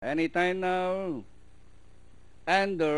Anytime now. And the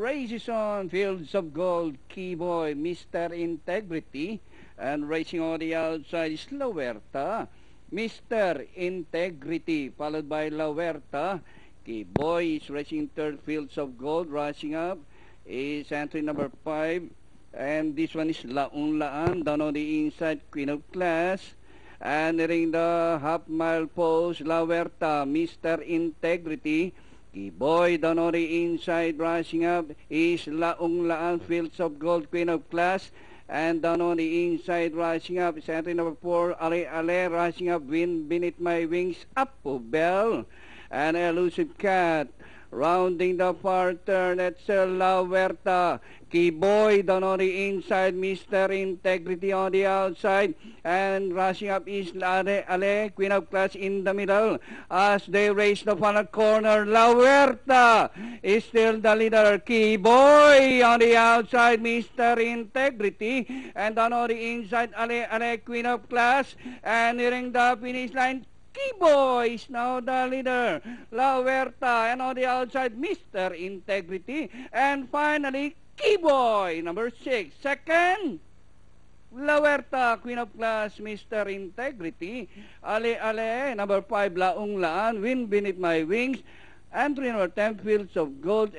race is on. Fields of Gold, Keyboy, Mr. Integrity. And racing on the outside is La Huerta. Mr. Integrity, followed by La Huerta. Keyboy is racing third. Fields of Gold, rushing up is entry number 5. And this one is Laong Laan, down on the inside, Queen of Class. And nearing the half-mile post, La Huerta, Mr. Integrity. Keyboy down on the inside, rushing up is Laong Laan, Fields of Gold, Queen of Class. And down on the inside, rushing up is entry number 4, Ale Ale, rushing up, Wind Beneath My Wings, Apo Bell. And Elusive Cat, rounding the far turn, that's La Huerta. Keyboy down on the inside, Mr. Integrity on the outside, and rushing up is Ale Ale, Queen of Class in the middle. As they race the final corner, La Huerta is still the leader. Keyboy on the outside, Mr. Integrity, and down on the inside, Ale Ale, Queen of Class, and nearing the finish line, Keyboy is now the leader. La Huerta, and on the outside, Mr. Integrity. And finally, Keyboy, number 6. Second, La Huerta, Queen of Class, Mr. Integrity. Ale Ale, number 5, Laong Laan, Wind Beneath My Wings. Entry number 10, Fields of Gold,